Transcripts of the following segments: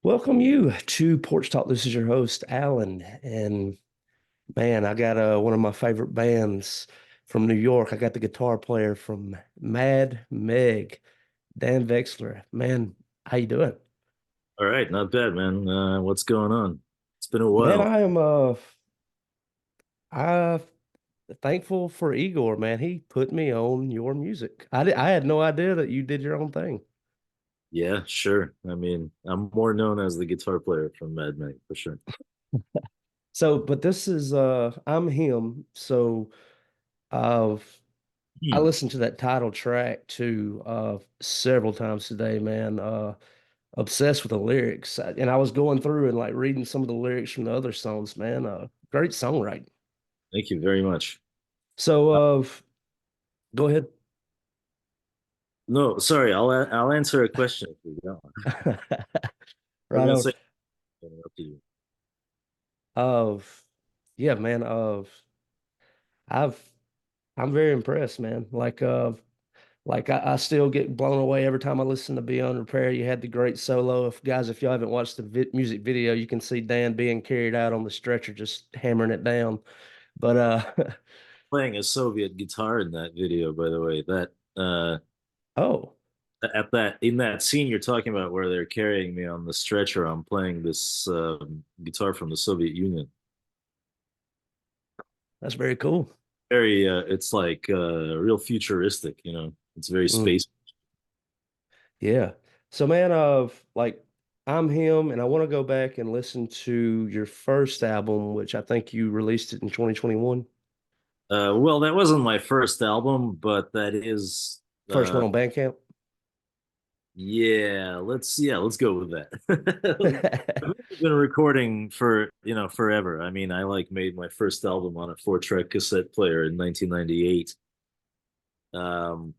Welcome you to Porch Talk. This is your host, Alan. And man, I got one of my favorite bands from New York. I got the guitar player from Mad Meg, Dan Veksler. Man, how you doing? All right, not bad, man. What's going on? It's been a Man, while. I thankful for Igor, man. He put me on your music. I had no idea that you did your own thing. Yeah, sure. I mean, I'm more known as the guitar player from Mad Meg for sure. So, but this is I'm him. So uh I Hmm. listened to that title track too several times today, man. Obsessed with the lyrics. And I was going through and like reading some of the lyrics from the other songs, man. Great songwriting. Thank you very much. So Uh, go ahead. no, sorry, I'll answer a question if you don't. I was Right gonna on. say up to you. Of yeah, man. I've I'm very impressed, man. Like I still get blown away every time I listen to Beyond Repair. You had the great solo. If y'all haven't watched the music video, you can see Dan being carried out on the stretcher, just hammering it down. But Playing a Soviet guitar in that video, by the way. That oh, at that in that scene you're talking about where they're carrying me on the stretcher, I'm playing this guitar from the Soviet Union. that's very cool. Very, it's like real futuristic, you know. It's very Mm, space. yeah. So man, I'm him, and I want to go back and listen to your first album, which I think you released it in 2021. Well, that wasn't my first album, but that is, First one on Bandcamp. let's go with that. I've been recording for, forever. I mean, I like made my first album on a four-track cassette player in 1998. Um,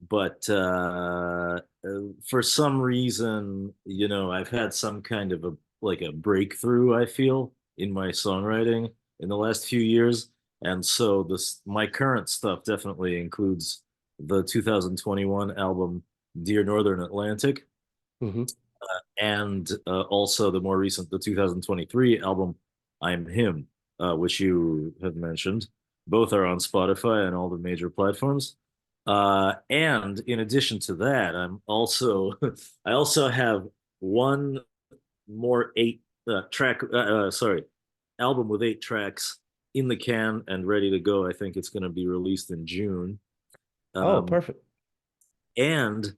but for some reason, I've had some kind of a breakthrough, I feel, in my songwriting in the last few years. And so this my current stuff definitely includes the 2021 album Dear Northern Atlantic, hmm and also the more recent, the 2023 album I'm Him, which you have mentioned. Both are on Spotify and all the major platforms. And in addition to that, I also have one more eight track sorry album with eight tracks in the can and ready to go. I think it's going to be released in June. Oh, Um, perfect. and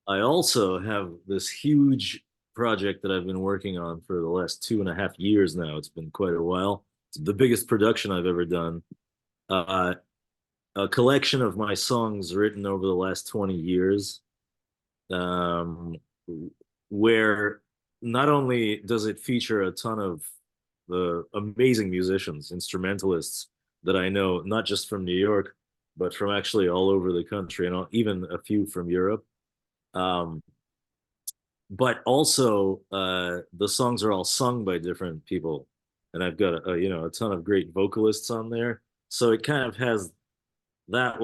I also have this huge project that I've been working on for the last 2.5 years now. It's been quite a while. It's the biggest production I've ever done. Uh, a collection of my songs written over the last 20 years, um, where not only does it feature a ton of the amazing musicians, instrumentalists that I know, not just from New York, but from actually all over the country and even a few from Europe. Um, but also the songs are all sung by different people, and I've got a ton of great vocalists on there. So it kind of has that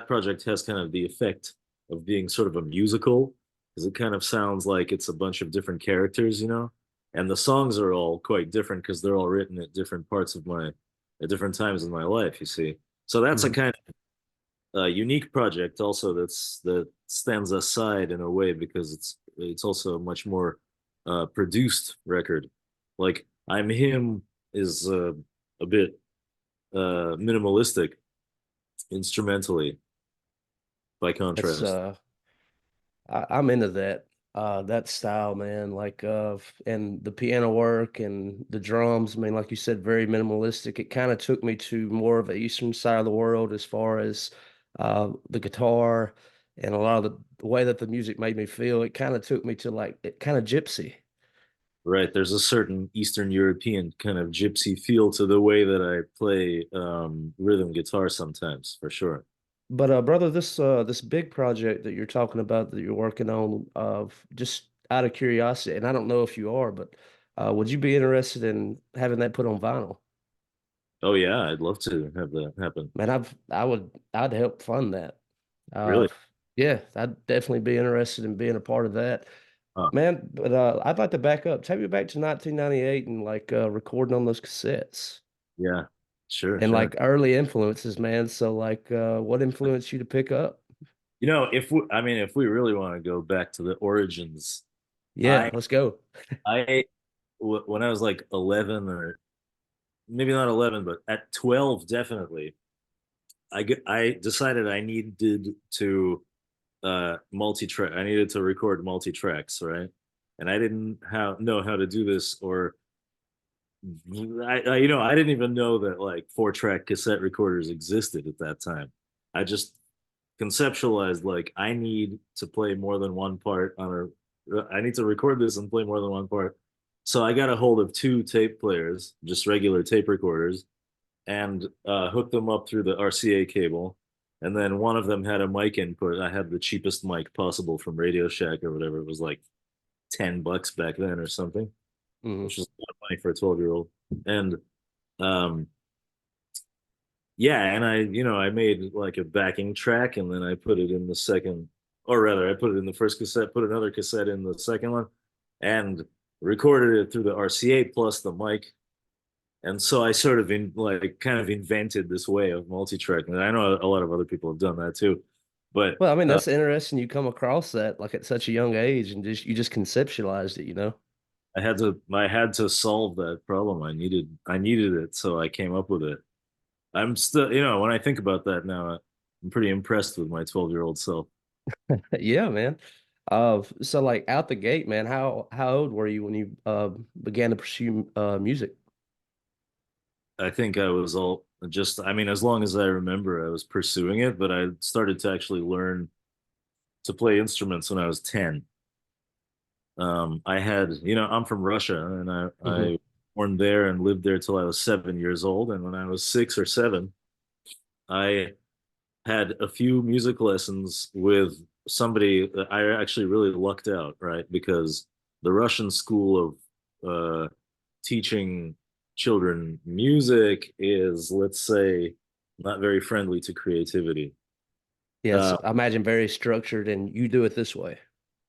project has kind of the effect of being sort of a musical because it kind of sounds like it's a bunch of different characters, and the songs are all quite different because they're all written at different times in my life, you see. So that's a Mhm. kind unique project also that stands aside in a way because it's also a much more produced record. Like I'm Him is a bit minimalistic instrumentally by That's contrast. I'm into that style, man. And the piano work and the drums. I mean, like you said, very minimalistic. It kind of took me to more of the eastern side of the world as far as the guitar and a lot of the way that the music made me feel. It kind of took me to like it kind of gypsy. Right, there's a certain Eastern European kind of gypsy feel to the way that I play rhythm guitar sometimes, for sure. But brother, this big project that you're talking about that you're working on, just out of curiosity, and I don't know if you are, but would you be interested in having that put on vinyl? Oh yeah, I'd love to have that happen. Man, I'd help fund that. Uh, Really? yeah, I'd definitely be interested in being a part of that. Huh. Man, but I'd like to back up. Take me back to 1998 and like recording on those cassettes Yeah, sure, and sure. like early influences, man. So like what influenced you to pick up? I mean, if we really want to go back to the origins, Yeah, I, let's go. I, when I was like 11 or maybe not 11, but at 12, definitely, I decided I needed to multi-track. I needed to record multi-tracks, right? And I didn't know how to do this, or I didn't even know that like 4-track cassette recorders existed at that time. I just conceptualized like I need to play more than one part on I need to record this and play more than one part. So I got a hold of two tape players, just regular tape recorders, and hooked them up through the RCA cable. And then one of them had a mic input. I had the cheapest mic possible from Radio Shack or whatever. It was like $10 back then or something, Hmm. which is a lot of money for a 12-year-old. And um, yeah, and I made like a backing track, and then I put it in the second, or rather, I put it in the first cassette, put another cassette in the second one, and recorded it through the RCA plus the mic. And so I sort of kind of invented this way of multi-tracking. And I know a lot of other people have done that too, but Well, I mean, that's interesting you come across that like at such a young age and just you just conceptualized it, you know? I had to solve that problem. I needed it, so I came up with it. I'm still, when I think about that now, I'm pretty impressed with my 12-year-old self. Yeah, man. So like out the gate, man, how old were you when you began to pursue music? I think I was I mean, as long as I remember, I was pursuing it, but I started to actually learn to play instruments when I was 10. I'm from Russia, and Hmm. I born there and lived there till I was 7 years old. And when I was 6 or 7, I had a few music lessons with somebody that I actually really lucked out, right? Because the Russian school of teaching children music is, let's say, not very friendly to creativity. Yes, Uh, I imagine very structured and you do it this way.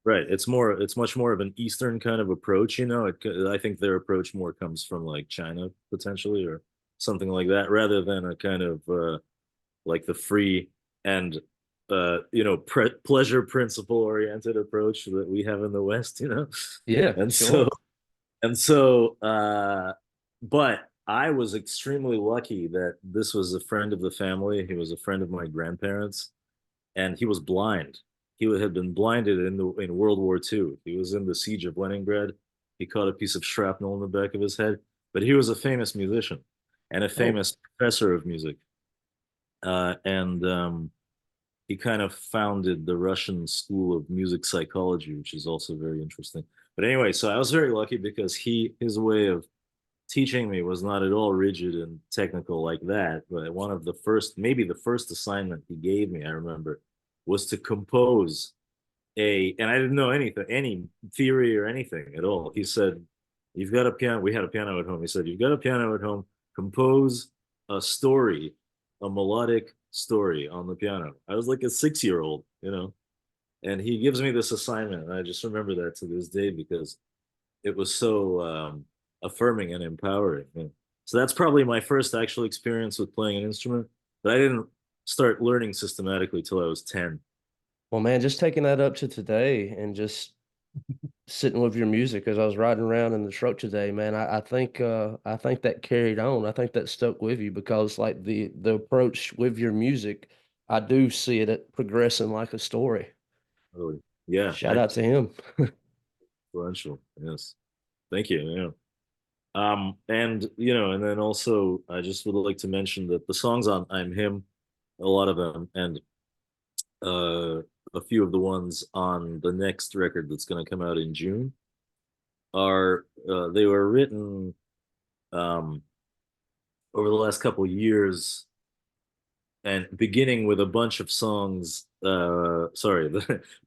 right. It's much more of an Eastern kind of approach, I think their approach more comes from like China potentially or something like that, rather than a kind of like the free and pleasure principle oriented approach that we have in the West. Yeah, And so sure. and so but I was extremely lucky that this was a friend of the family. He was a friend of my grandparents, and he was blind. He had been blinded in World War II. He was in the siege of Leningrad. He caught a piece of shrapnel in the back of his head, but he was a famous musician and a Oh, famous professor of music. And He kind of founded the Russian School of Music Psychology, which is also very interesting. But anyway, so I was very lucky because his way of teaching me was not at all rigid and technical like that. But one of the first, maybe the first assignment he gave me, I remember, was to compose and I didn't know anything, any theory or anything at all. He said, "You've got a piano." We had a piano at home. He said, "You've got a piano at home. Compose a story, a melodic story on the piano." I was like a 6-year-old. And he gives me this assignment, and I just remember that to this day because it was so affirming and empowering. So that's probably my first actual experience with playing an instrument, but I didn't start learning systematically till I was 10. well, man, just taking that up to today and just sitting with your music as I was riding around in the truck today, man, I think that carried on. I think that stuck with you because like the approach with your music, I do see it progressing like a story. Really. Yeah, Shout out to him. influential. Yes. Thank you. Yeah. And then also I just would like to mention that the songs on I'm Him, a lot of them, and uh a few of the ones on the next record that's going to come out in June are they were written um over the last couple of years, and beginning with a bunch of songs a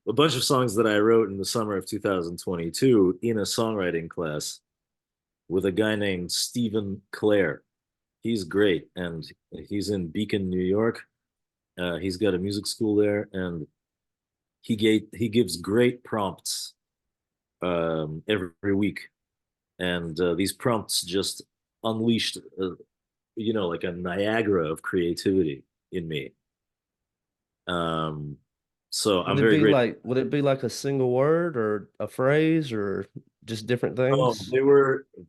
bunch of songs that I wrote in the summer of 2022 in a songwriting class with a guy named Stephen Clare. He's great, and he's in Beacon, New York. He's got a music school there, and he gives great prompts every week, and these prompts just unleashed, like a Niagara of creativity in me. Um, so I'm very grateful. Would it be like a single word or a phrase or just different Oh, things?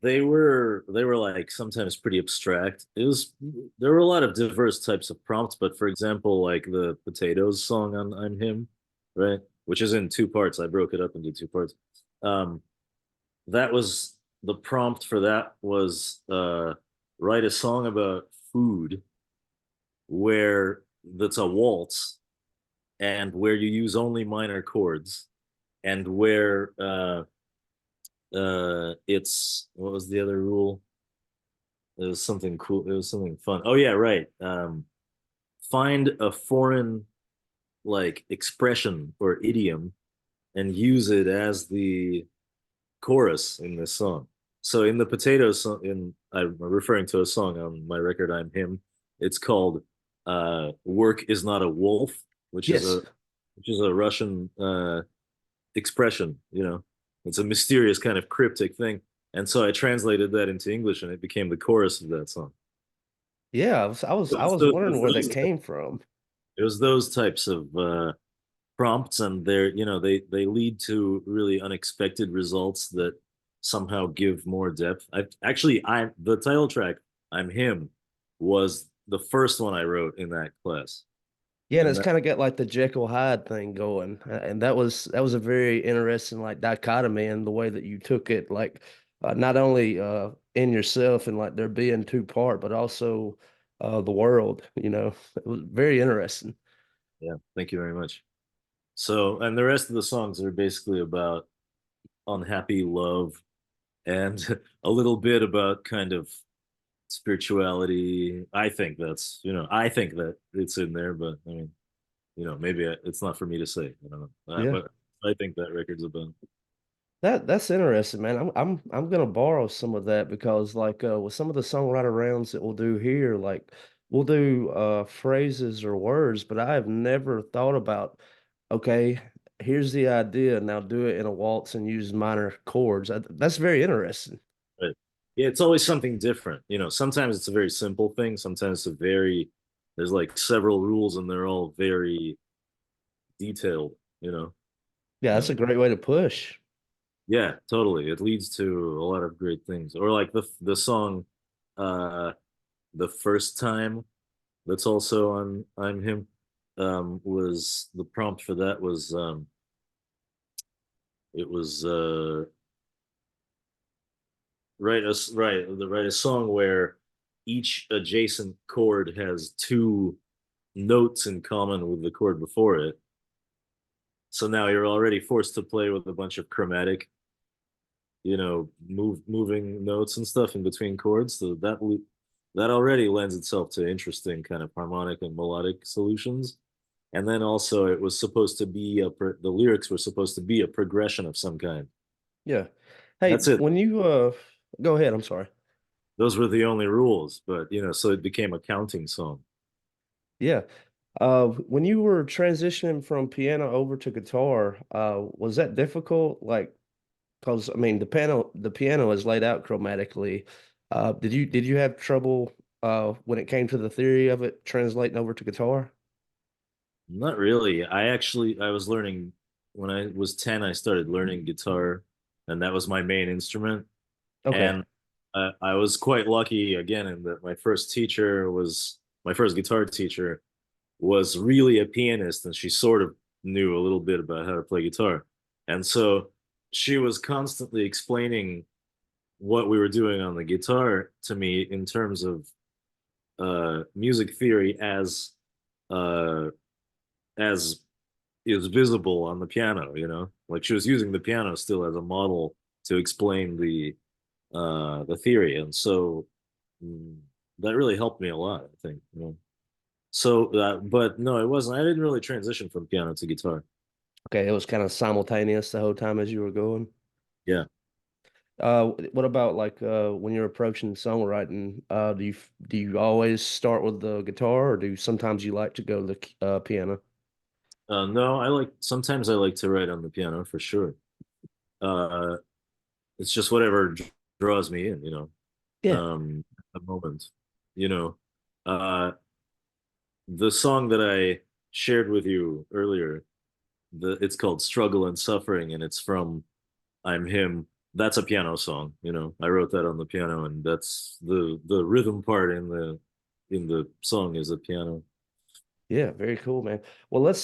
they were like sometimes pretty abstract. There were a lot of diverse types of prompts, but for example, like the potatoes song on I'm Him, right? Which is in two parts. I broke it up into two parts. Um, that was the prompt for that was write a song about food where that's a waltz and where you use only minor chords and where it's what was the other rule? It was something cool. It was something fun. Oh yeah, right. Find a foreign like expression or idiom and use it as the chorus in this song. So in the Potatoes song, I'm referring to a song on my record, I'm Him. It's called "Work is Not a Wolf," which is Yes. a Russian expression. It's a mysterious kind of cryptic thing. And so I translated that into English, and it became the chorus of that song. Yeah, I was So wondering where that came from. it was those types of prompts, and they lead to really unexpected results that somehow give more depth. I the title track I'm Him was the first one I wrote in that class, Yeah, and and it's that kind of got like the Jekyll Hyde thing going, and that was a very interesting like dichotomy in the way that you took it, like not only in yourself and like there being two part, but also the world. You know, it was very interesting. yeah, thank you very much. So, and the rest of the songs are basically about unhappy love and a little bit about kind of spirituality. I think that it's in there, but I mean, maybe it's not for me to say. I don't know. Yeah. But I think that record's about. That's interesting, man. I'm gonna borrow some of that because like with some of the songwriter rounds that we'll do here, like we'll do phrases or words, but I have never thought about, okay, here's the idea, now do it in a waltz and use minor chords. That's very interesting. But yeah, it's always something different. Sometimes it's a very simple thing. Sometimes there's like several rules and they're all very detailed. Yeah, that's Uh, a great way to push. yeah, totally. It leads to a lot of great things. Or like the song, uh, the first time that's also on I'm Him. Was the prompt for that was it was write a song where each adjacent chord has two notes in common with the chord before it. So now you're already forced to play with a bunch of chromatic, moving notes and stuff in between chords. So that already lends itself to interesting kind of harmonic and melodic solutions. And then also it was supposed to be the lyrics were supposed to be a progression of some kind. Yeah. Hey, That's it. when you go ahead, I'm sorry. Those were the only rules, but so it became a counting song. Yeah. When you were transitioning from piano over to guitar, was that difficult? Like, because I mean, the piano is laid out chromatically. Did you have trouble when it came to the theory of it translating over to guitar? Not really. I was learning when I was 10, I started learning guitar, and that was my main instrument. Okay. And I was quite lucky again in that my first guitar teacher was really a pianist, and she sort of knew a little bit about how to play guitar. And so she was constantly explaining what we were doing on the guitar to me in terms of music theory uh, as is visible on the piano. Like she was using the piano still as a model to explain the theory, and so mm, that really helped me a lot, I think. So, but no, it wasn't. I didn't really transition from piano to guitar. Okay, it was kind of simultaneous the whole time as you were going. Yeah. What about like when you're approaching songwriting? Do you always start with the guitar, or do sometimes you like to go to the piano? No, sometimes I like to write on the piano for sure. Uh, it's just whatever draws me in, Yeah. at the moment, you know. Uh, the song that I shared with you earlier, it's called Struggle and Suffering, and it's from I'm Him. That's a piano song, I wrote that on the piano, and that's the rhythm part in the song is a piano. Yeah, very cool, man. Well, let's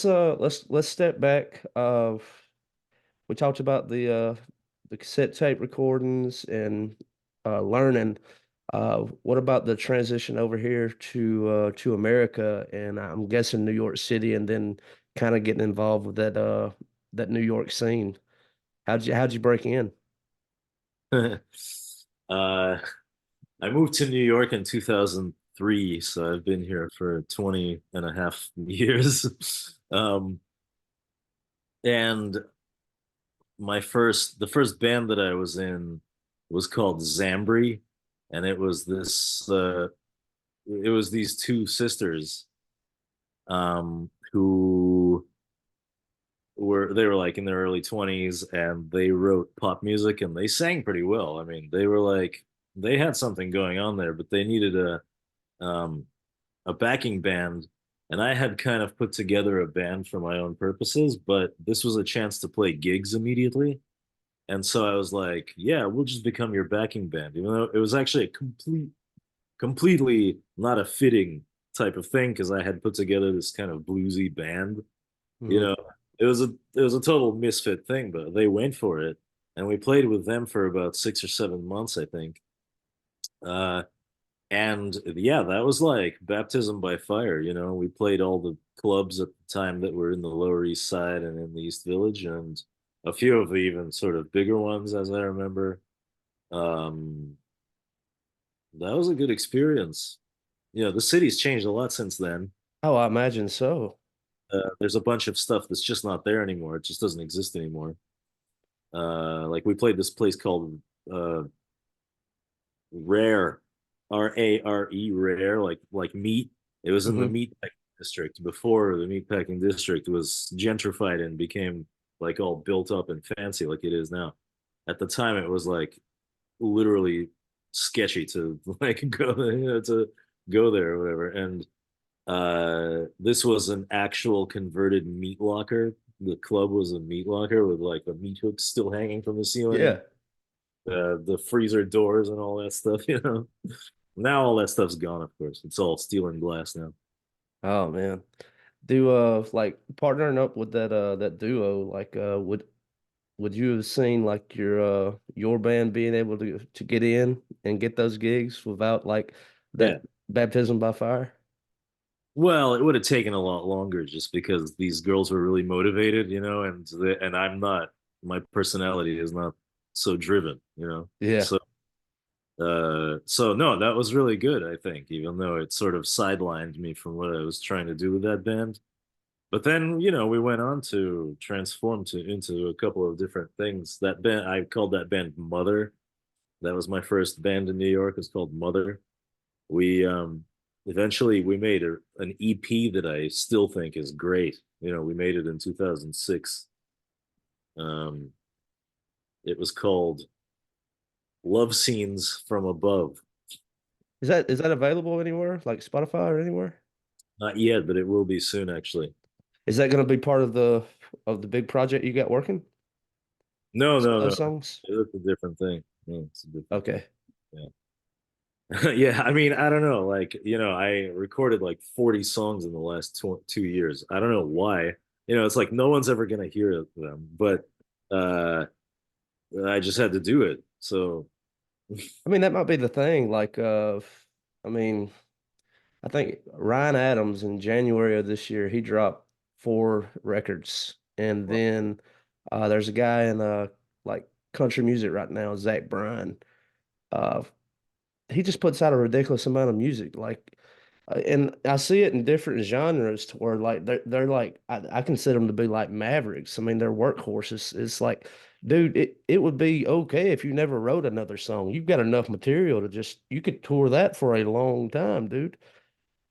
step back. We talked about the cassette tape recordings and learning. What about the transition over here to America and I'm guessing New York City and then kind of getting involved with that New York scene? How'd you break in? Uh, I moved to New York in 2003, so I've been here for 20 and a half years. And the first band that I was in was called Zambri, and it was these two sisters, who they were like in their early 20s, and they wrote pop music and they sang pretty well. I mean, they had something going on there, but they needed um a backing band, and I had kind of put together a band for my own purposes, but this was a chance to play gigs immediately. And so I was like, yeah, we'll just become your backing band, even though it was actually a completely not a fitting type of thing because I had put together this kind of bluesy band. You Hmm. know, it was a total misfit thing, but they went for it, and we played with them for about 6 or 7 months, I think. Uh, and yeah, that was like baptism by fire. We played all the clubs at the time that were in the Lower East Side and in the East Village, and a few of the even sort of bigger ones, as I remember. Um, that was a good experience. The city's changed a lot since then. Oh, I imagine so. There's a bunch of stuff that's just not there anymore. It just doesn't exist anymore. Like we played this place called Rare, Rare, like meat. It was in the Hmm. meat packing district before the meat packing district was gentrified and became like all built up and fancy like it is now. At the time, it was like literally sketchy to like to go there or whatever. And this was an actual converted meat locker. The club was a meat locker with like a meat hook still hanging from the Yeah. ceiling, the freezer doors and all that stuff. Now all that stuff's gone, of course. It's all steel and glass now. Oh man. Do like partnering up with that duo, like would you have seen like your band being able to get in and get those gigs without like Yeah. that baptism by fire? Well, it would have taken a lot longer just because these girls were really motivated, and I'm not. My personality is not so driven, Yeah. So no, that was really good, I think, even though it sort of sidelined me from what I was trying to do with that band. But then, we went on to transform into a couple of different things. That band, I called that band Mother. That was my first band in New York. It's called Mother. We eventually we made an EP that I still think is great. We made it in 2006. Um, it was called Love Scenes from Above. Is that available anywhere, like Spotify or anywhere? Not yet, but it will be soon, actually. Is that going to be part of the big project you got working? No, Some of no, no. those songs? It's a different thing. No, it's a different thing. Okay. Yeah. Yeah, I mean, I don't know. Like, I recorded like 40 songs in the last 2 years. I don't know why. It's like no one's ever gonna hear them, but uh I just had to do it. So I mean, that might be the thing. Like, I mean, I think Ryan Adams in January of this year, he dropped 4 records. And well, then there's a guy in like country music right now, Zach Bryan. Uh, he just puts out a ridiculous amount of music. Like, and I see it in different genres to where like they're like I consider them to be like mavericks. I mean, they're workhorses. It's like, dude, it would be okay if you never wrote another song. You've got enough material to just you could tour that for a long time, dude.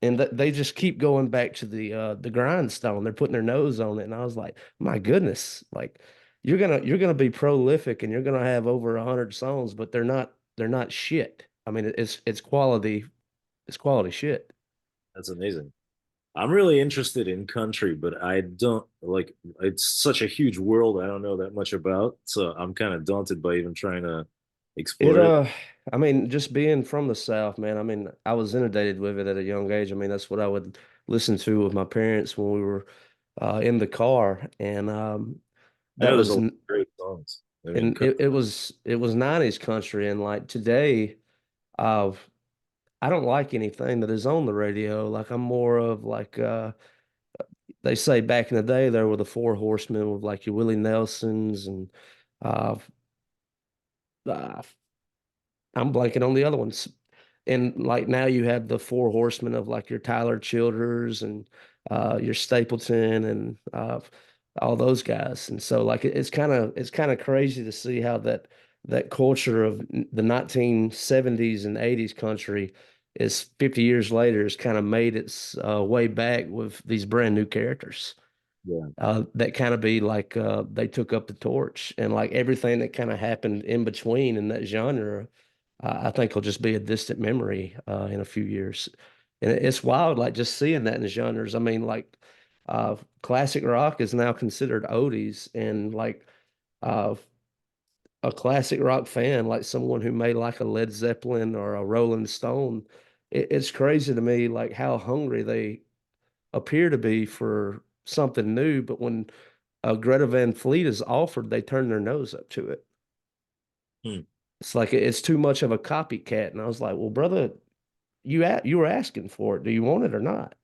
And they just keep going back to the grindstone. They're putting their nose on it, and I was like, my goodness, like you're gonna be prolific and you're gonna have over 100 songs, but they're not shit. I mean, it's quality shit. That's amazing. I'm really interested in country, but I don't like it's such a huge world I don't know that much about. So I'm kind of daunted by even trying to It explore it. I mean, just being from the South, man. I mean, I was inundated with it at a young age. I mean, that's what I would listen to with my parents when we were in the car, and Yeah, that there's a was lot of great songs. I mean, and it was 90s country, and like today, uh, I don't like anything that is on the radio. Like I'm more of like they say back in the day there were the four horsemen with like your Willie Nelsons and uh, uh I'm blanking on the other ones. And like now you have the four horsemen of like your Tyler Childers and your Stapleton and all those guys. And so like it's kind of crazy to see how that culture of the 1970s and 80s country is 50 years later has kind of made its way back with these brand new characters yeah, that kind of be like they took up the torch and like everything that kind of happened in between in that genre, I think will just be a distant memory in a few years. And it's wild, like just seeing that in the genres. I mean, like classic rock is now considered oldies, and like uh, a classic rock fan, like someone who made like a Led Zeppelin or a Rolling Stone, it's crazy to me like how hungry they appear to be for something new, but when Greta Van Fleet is offered, they turn their nose up to it. hmm, It's like it's too much of a copycat. And I was like, well, brother, you were asking for it. Do you want it or not?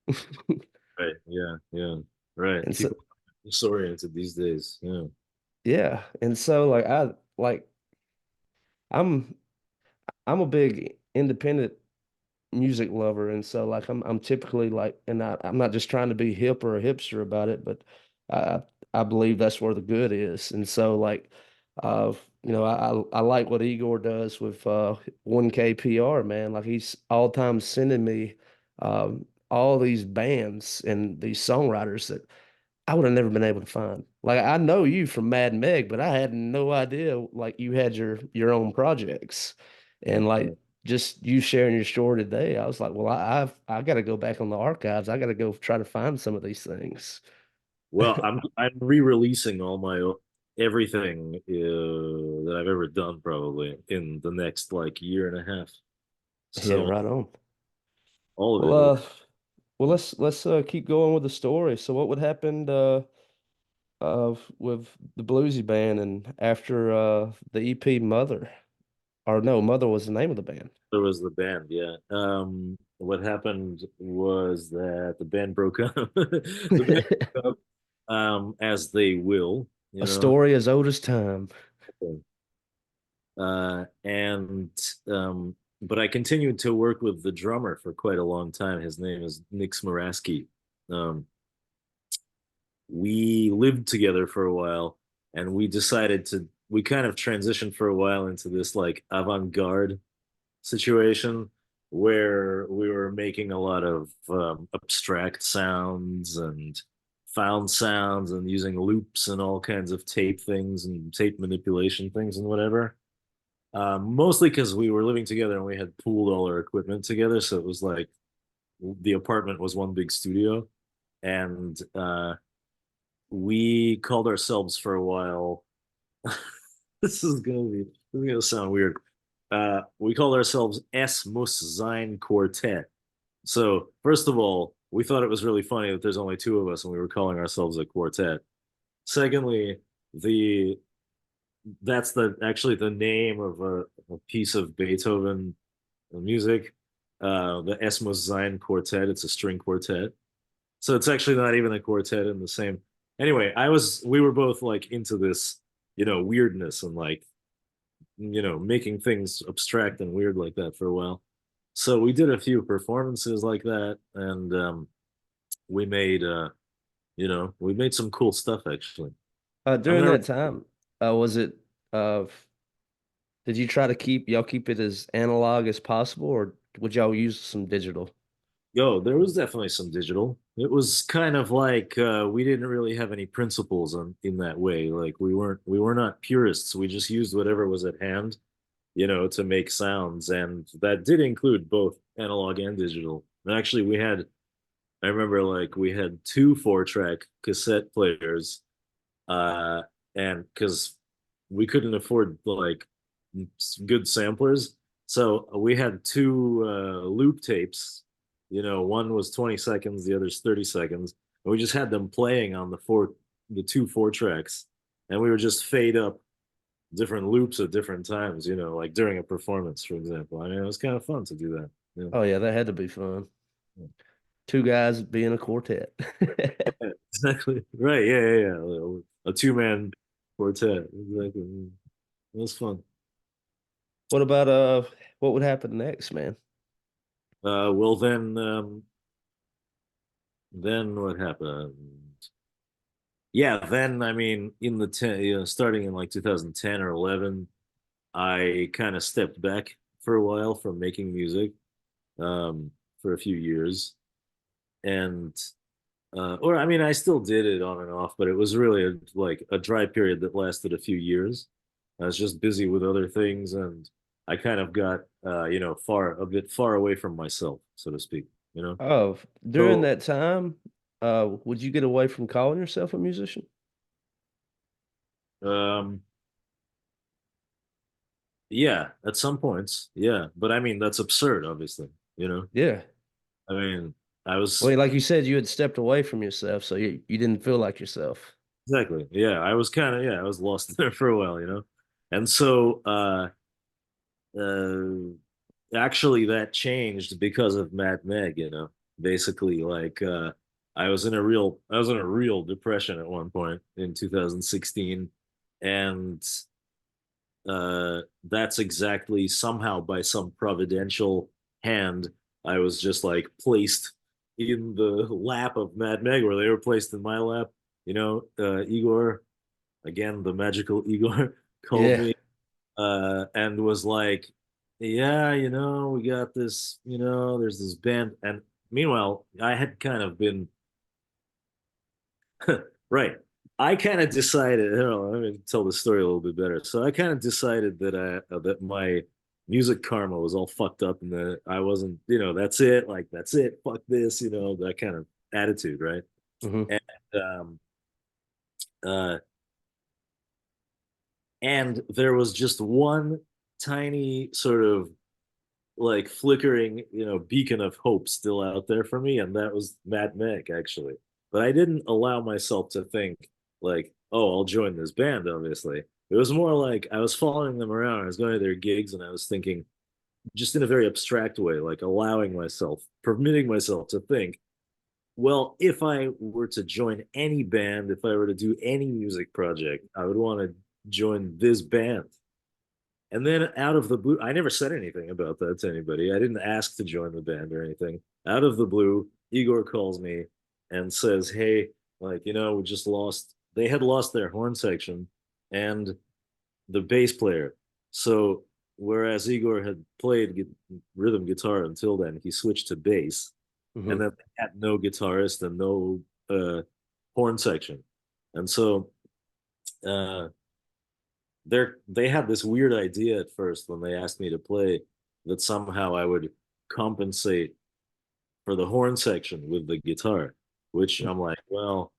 right, yeah, yeah, right. And so People are disoriented these days. Yeah, yeah, and so like I'm I'm a big independent music lover, and so like I'm typically like, and I'm not just trying to be hip or a hipster about it, but I I believe that's where the good is, and so like, I like what Igor does with 1KPR, man. Like he's all time sending me all these bands and these songwriters that I would have never been able to find. Like I know you from Mad Meg, but I had no idea like you had your own projects. And yeah. like just you sharing your story today, I was like, well, I got to go back on the archives. I got to go try to find some of these things. Well, I'm re-releasing all my everything that I've ever done probably in the next like year and a half. Yeah, So right on. all of Well, it will. let's keep going with the story. So what would happen with the bluesy band and after the EP Mother? Or no, Mother was the name of the band. There was the band, yeah. What happened was that the band broke up. The band broke up, as they will, A you know. story as old as time. And but I continued to work with the drummer for quite a long time. His name is Nick Smaraski. Um, we lived together for a while, and we kind of transitioned for a while into this like avant-garde situation where we were making a lot of abstract sounds and found sounds and using loops and all kinds of tape things and tape manipulation things and whatever. Mostly because we were living together and we had pooled all our equipment together, so it was like the apartment was one big studio, and we called ourselves for a while. This is gonna sound weird. We called ourselves S Muss Sein Quartet. So first of all, we thought it was really funny that there's only two of us and we were calling ourselves a quartet. Secondly, the that's the actually the name of a piece of Beethoven music. The S Muss Sein Quartet. It's a string quartet. So it's actually not even a quartet in the same. Anyway, we were both like into this, weirdness and like, making things abstract and weird like that for a while. So we did a few performances like that, and we made, we made some cool stuff actually. I'm During gonna that time, was it uh did you try to keep it as analog as possible or would y'all use some digital? Yo, there was definitely some digital. It was kind of like we didn't really have any principles in that way. Like we were not purists. We just used whatever was at hand, to make sounds, and that did include both analog and digital. And actually, I remember like we had two 4-track cassette players, uh, and because we couldn't afford like good samplers, so we had two loop tapes. One was 20 seconds, the other's 30 seconds, and we just had them playing on the two 4 tracks, and we would just fade up different loops at different times. Like during a performance, for example. I mean, it was kind of fun to do that. Yeah. Oh yeah, that had to be fun. Two guys being a quartet. Yeah, exactly. Right. Yeah, yeah, yeah. A two-man quartet. Exactly. It was fun. What about what would happen next, man? Well, then what happened? Yeah, then I mean, in the starting in like 2010 or 11, I kind of stepped back for a while from making music, for a few years, and or I mean, I still did it on and off, but it was really like a dry period that lasted a few years. I was just busy with other things, and I kind of got a bit far away from myself, so to speak. You know. Oh, during So that time, would you get away from calling yourself a musician? um, yeah, at some points, yeah, but I mean that's absurd, obviously. Yeah. I mean, I Well, was like you said, you had stepped away from yourself, so you didn't feel like yourself. exactly, yeah, I was kind of, yeah, I was lost there for a while. And so uh actually that changed because of Mad Meg. Basically, like I was in a real depression at one point in 2016, and that's exactly, somehow by some providential hand, I was just like placed in the lap of Mad Meg, or they were placed in my lap. Igor, again, the magical Igor, called Yeah. me, and was like, "Yeah, we got this. There's this band." And meanwhile, I had kind of been right. I kind of decided. Let me tell the story a little bit better. So I kind of decided that my music karma was all fucked up, and that I wasn't. That's it. Like that's it. Fuck this. That kind of attitude, right? Hmm. And um, uh, and there was just one tiny sort of like flickering, beacon of hope still out there for me, and that was Mad Meg, actually. But I didn't allow myself to think like, oh, I'll join this band, obviously. It was more like I was following them around, I was going to their gigs, and I was thinking just in a very abstract way, like allowing myself, permitting myself to think, well, if I were to join any band, if I were to do any music project, I would want to join this band. And then out of the blue, I never said anything about that to anybody. I didn't ask to join the band or anything. Out of the blue, Igor calls me and says, "Hey, like, we just lost, they had lost their horn section and the bass player. So, whereas Igor had played rhythm guitar until then, he switched to bass, and Hmm. then they had no guitarist and no uh, horn section. And so, uh, they had this weird idea at first when they asked me to play, that somehow I would compensate for the horn section with the guitar, which I'm like, well,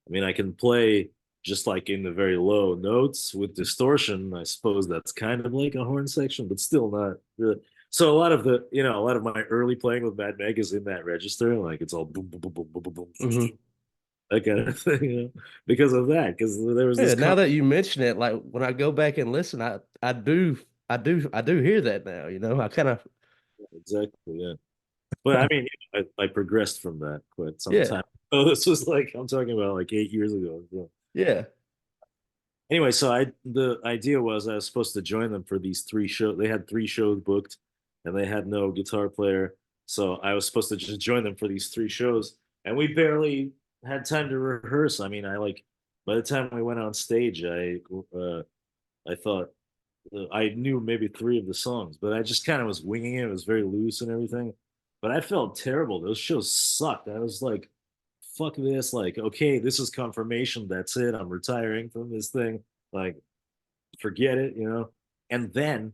I mean, I can play just like in the very low notes with distortion. I suppose that's kind of like a horn section, but still not really. So a lot of my early playing with Mad Meg is in that register, like it's all boom, boom, boom, boom, boom, boom, boom, Hmm. that kind of thing, because of that, because there was this Yeah, now that you mention it, like when I go back and listen, I do hear that now, I kind of exactly, yeah. But I mean, I progressed from that quite some yeah. time. Oh, this was like I'm talking about like 8 years ago. So. Yeah. Anyway, so the idea was I was supposed to join them for these three shows. They had three shows booked, and they had no guitar player. So I was supposed to just join them for these three shows, and we barely had time to rehearse. I mean, I like by the time we went on stage, I thought I knew maybe three of the songs, but I just kind of was winging it. It was very loose and everything. but I felt terrible. Those shows sucked. I was like, fuck this. Like, okay, this is confirmation. That's it. I'm retiring from this thing. Like, forget it, you know? And then,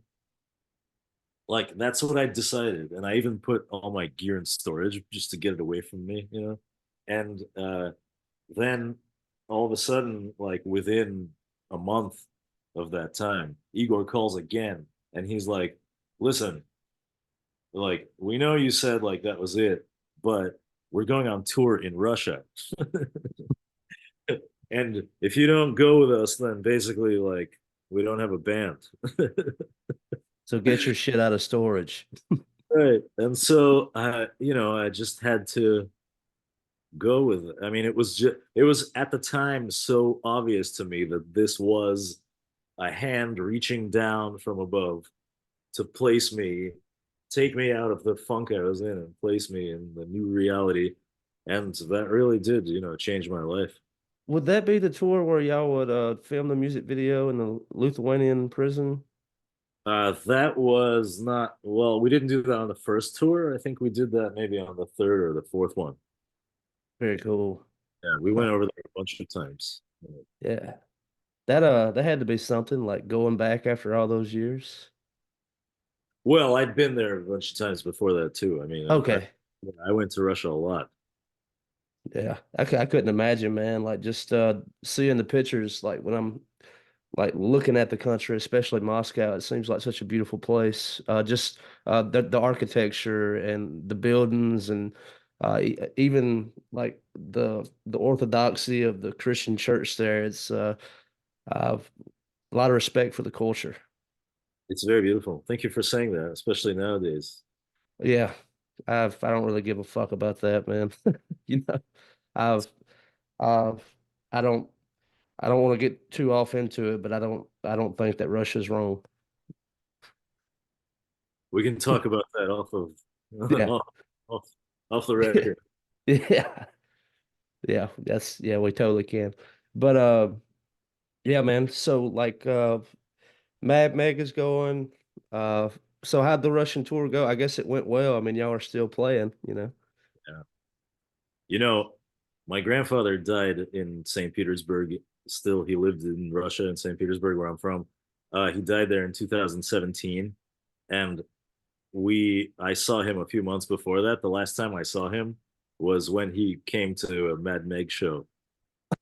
like, that's what I decided. And I even put all my gear in storage just to get it away from me, you know? And then all of a sudden, like, within a month of that time, Igor calls again. And he's like, listen, like, we know you said like that was it, but we're going on tour in Russia. And if you don't go with us, then basically like we don't have a band. So get your shit out of storage. Right. And so you know, I just had to go with it. I mean, it was at the time so obvious to me that this was a hand reaching down from above to place me, take me out of the funk I was in and place me in the new reality. And that really did, you know, change my life. Would that be the tour where y'all would film the music video in the Lithuanian prison? That was not, well, we didn't do that on the first tour. I think we did that maybe on the third or the fourth one. Very cool. Yeah, we went over there a bunch of times. Yeah. That had to be something like going back after all those years. Well, I'd been there a bunch of times before that too. I mean, Okay. I went to Russia a lot. Yeah. I couldn't imagine, man, like just seeing the pictures like when I'm like looking at the country, especially Moscow, it seems like such a beautiful place. Just the architecture and the buildings and even like the orthodoxy of the Christian church there. It's I've a lot of respect for the culture. It's very beautiful. Thank you for saying that, especially nowadays. Yeah, I don't really give a fuck about that, man. You know, I've I've I don't I don't want to get too off into it, but I don't think that Russia's wrong. We can talk about that off of Yeah. off, off, off the record. Yeah. Yeah, we totally can. But yeah, man. So like Mad Meg is going. Uh so how'd the Russian tour go? I guess it went well. I mean, y'all are still playing, you know. Yeah. You know, my grandfather died in St. Petersburg. Still, he lived in Russia in St. Petersburg, where I'm from. He died there in 2017, and I saw him a few months before that. The last time I saw him was when he came to a Mad Meg show.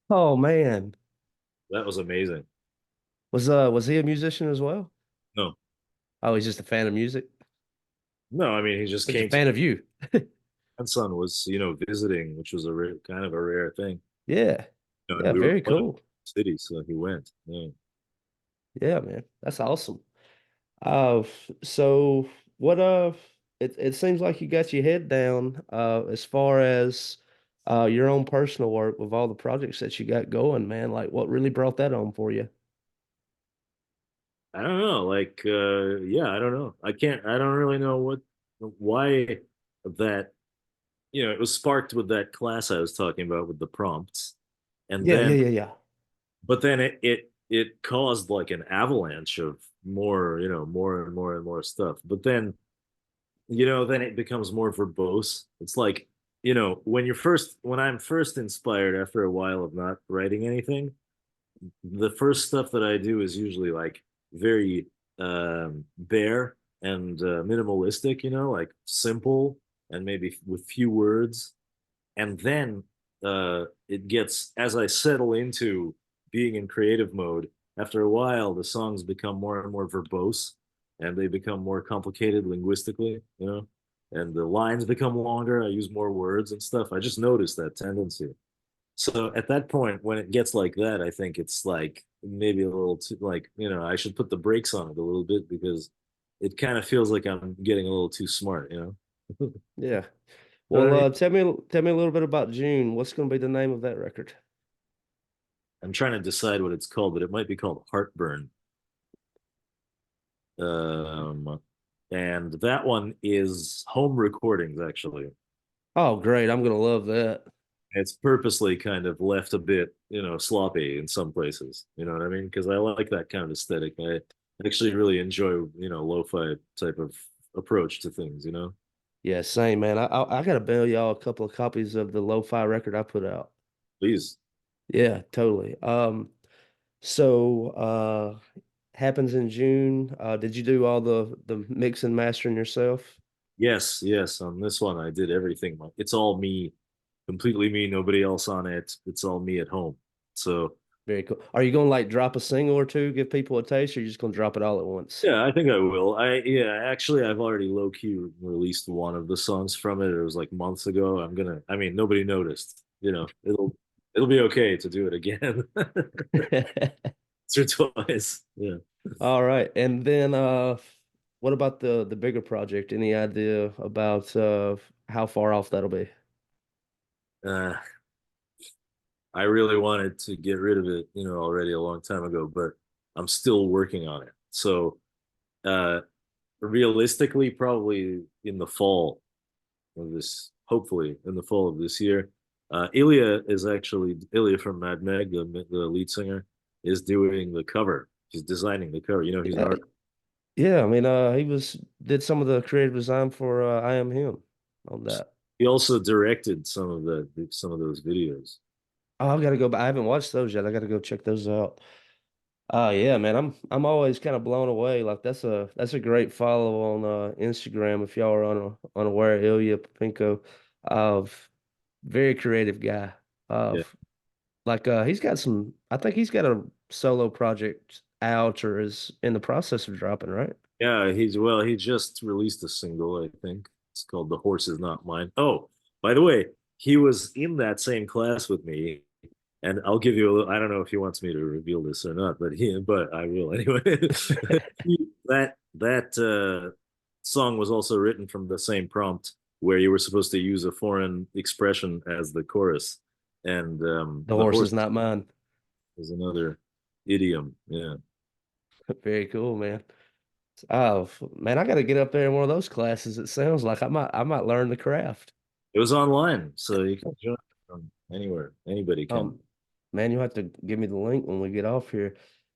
Oh man. That was amazing. Was he a musician as well? No, Oh, he's just a fan of music. no, I mean he just He's a came to fan of you. grandson was, you know, visiting, which was a kind of a rare thing. Yeah. You know, and Yeah, we were very playing in cool. the city, so he went. Yeah. Yeah, man. That's awesome. Uh, so what it seems like you got your head down as far as your own personal work with all the projects that you got going, man. Like what really brought that on for you? I don't know. Like, yeah, I don't know. I don't really know why that, you know, it was sparked with that class I was talking about with the prompts. And Yeah, yeah, then, yeah, yeah. but then it caused like an avalanche of more, you know, more and more and more stuff. But then, you know, then it becomes more verbose. It's like, you know, when I'm first inspired after a while of not writing anything, the first stuff that I do is usually like very bare and minimalistic, you know, like simple and maybe with few words. And then it gets, as I settle into being in creative mode, after a while, the songs become more and more verbose and they become more complicated linguistically, you know, and the lines become longer. I use more words and stuff. I just noticed that tendency. So at that point, when it gets like that, I think it's like maybe a little too, like, you know, I should put the brakes on it a little bit because it kind of feels like I'm getting a little too smart, you know? Yeah. But I Well, mean, tell me a little bit about June. What's going to be the name of that record? I'm trying to decide what it's called, but it might be called Heartburn. Um, and that one is home recordings, actually. Oh, great. I'm going to love that. It's purposely kind of left a bit, you know, sloppy in some places. You know what I mean? Because I like that kind of aesthetic. I actually really enjoy, you know, lo-fi type of approach to things, you know? Yeah, same, man. I gotta mail y'all a couple of copies of the lo-fi record I put out. Please. Yeah, totally. So happens in June. Did you do all the mix and mastering yourself? Yes, yes. On this one, I did everything. It's all me, completely me, nobody else on it. It's all me at home. So, Very cool. Are you gonna like drop a single or two, give people a taste, or you just gonna drop it all at once? yeah, I think I will. Actually, I've already low key released one of the songs from it. It was like months ago. I mean, nobody noticed. It'll be okay to do it again. Once or twice. Yeah. All right. And then what about the bigger project? Any idea about how far off that'll be? Uh, I really wanted to get rid of it, already a long time ago, but I'm still working on it. So, uh, realistically, probably in the fall hopefully in the fall of this year. Ilya from Mad Meg, the lead singer, is doing the cover. He's designing the cover. He's an Yeah, art. yeah. I mean, he was did some of the creative design for I Am Him on that. He also directed some of those videos. Oh, I've got to go, but I haven't watched those yet. I got to go check those out. Yeah, man, I'm always kind of blown away. Like that's a great follow on Instagram if y'all are unaware. Ilya Papinko, of very creative guy. Yeah, Like he's got some. I think he's got a solo project out or is in the process of dropping, right? yeah. He just released a single. I think it's called "The Horse Is Not Mine." Oh, by the way, he was in that same class with me. And I'll give you a little, I don't know if he wants me to reveal this or not, but I will anyway. That song was also written from the same prompt where you were supposed to use a foreign expression as the chorus, and The the horse horse is not mine. is another idiom. Yeah, Very cool, man. Oh man, I got to get up there in one of those classes. It sounds like I might learn the craft. it was online, so you can join from anywhere. Anybody can. Um, man, you'll have to give me the link when we get off here.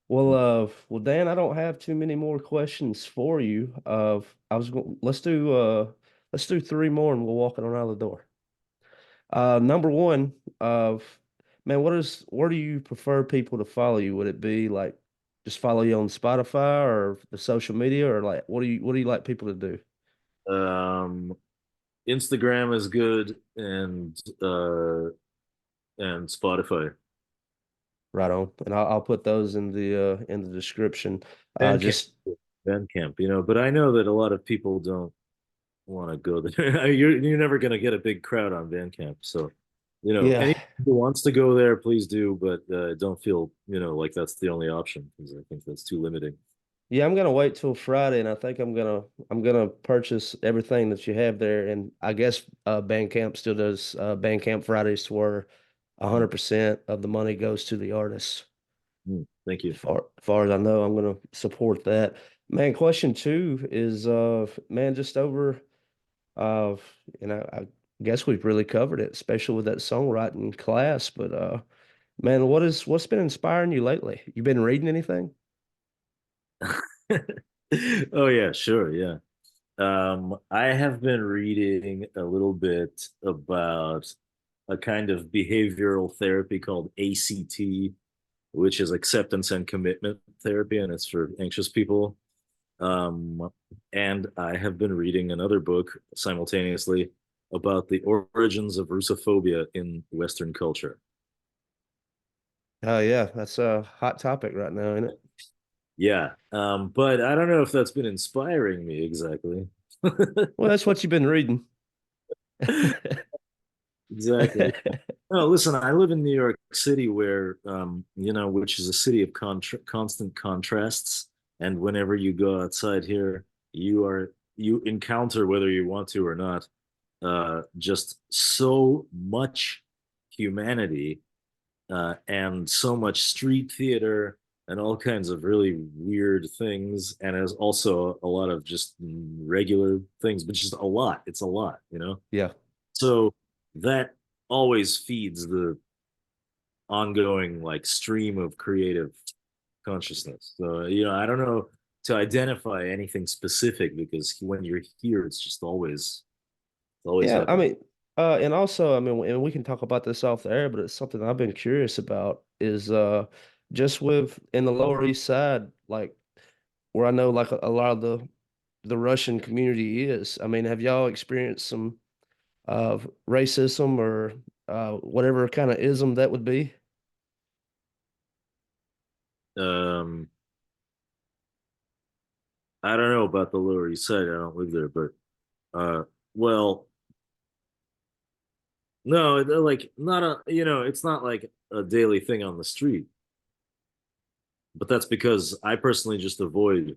Well, Dan, I don't have too many more questions for you. I was going. Let's do three more, and we'll walk it on out of the door. Number one, man, where do you prefer people to follow you? Would it be like just follow you on Spotify or the social media, or like what do you like people to do? Um, Instagram is good, and Spotify. Right on, and I'll put those in the description. Bandcamp, Just Bandcamp, but I know that a lot of people don't want to go there. You're never gonna get a big crowd on Bandcamp, so yeah, anyone who wants to go there, please do, but don't feel like that's the only option because I think that's too limiting. yeah. I'm gonna wait till Friday, and I think I'm gonna purchase everything that you have there, and I guess Bandcamp still does Bandcamp Fridays where Mm, 100% of the money goes to the artists. thank you. Far as I know, I'm gonna support that. Man, question two is man, just over uh I guess we've really covered it, especially with that songwriting class. But man, what's been inspiring you lately? You been reading anything? Oh yeah, sure, yeah. I have been reading a little bit about a kind of behavioral therapy called ACT, which is acceptance and commitment therapy, and it's for anxious people. Um, and I have been reading another book simultaneously about the origins of Russophobia in Western culture. Oh yeah, that's a hot topic right now, isn't it? Yeah, but I don't know if that's been inspiring me exactly. Well, that's what you've been reading. Exactly. No, listen, I live in New York City where, which is a city of constant contrasts. And whenever you go outside here, you encounter, whether you want to or not, just so much humanity, and so much street theater and all kinds of really weird things. And as also a lot of just regular things, but just a lot. It's a lot. Yeah. So that always feeds the ongoing like stream of creative consciousness. So, I don't know to identify anything specific because when you're here, it's just always. always Yeah, I happening. mean, and also, I mean, and we can talk about this off the air, but it's something I've been curious about is just with in the Lower East Side, like where I know like a lot of the Russian community is. I mean, have y'all experienced some racism or whatever kind of ism that would be? Um, I don't know about the Lower East Side. I don't live there, but uh, well, no, like not it's not like a daily thing on the street. But that's because I personally just avoid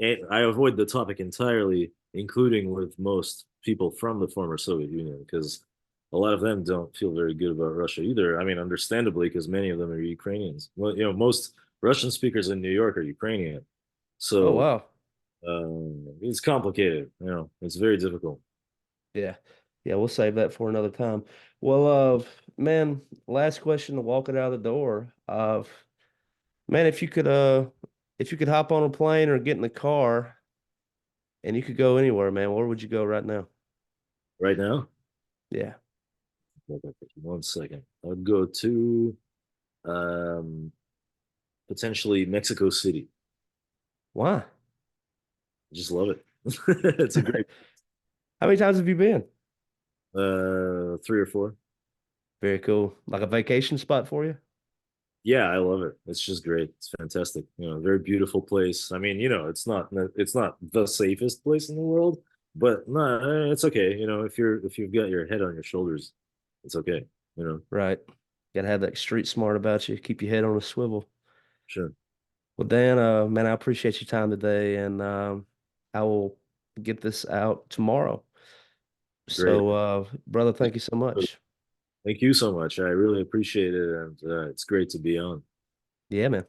I avoid the topic entirely, including with most people from the former Soviet Union, because a lot of them don't feel very good about Russia either. I mean, understandably, because many of them are Ukrainians. Well, most Russian speakers in New York are Ukrainian, Oh so wow. it's complicated. It's very difficult. Yeah. Yeah, we'll save that for another time. Well, man, last question to walk it out of the door. Man, if you could hop on a plane or get in the car and you could go anywhere, man, where would you go right now? Right now, Yeah. 1 second. I'd go to um, potentially Mexico City. Why? I just love it. It's a great How many times have you been? 3 or 4. Very cool. Like a vacation spot for you? Yeah, I love it. It's just great. It's fantastic. Very beautiful place. I mean, it's not the safest place in the world, but no, it's okay. If you've got your head on your shoulders, it's okay. Right. Gotta have that street smart about you. Keep your head on a swivel. Sure. Well, Dan, man, I appreciate your time today, and I will get this out tomorrow. Great. So, brother, thank you so much. Thank you so much. I really appreciate it, and it's great to be on. Yeah, man.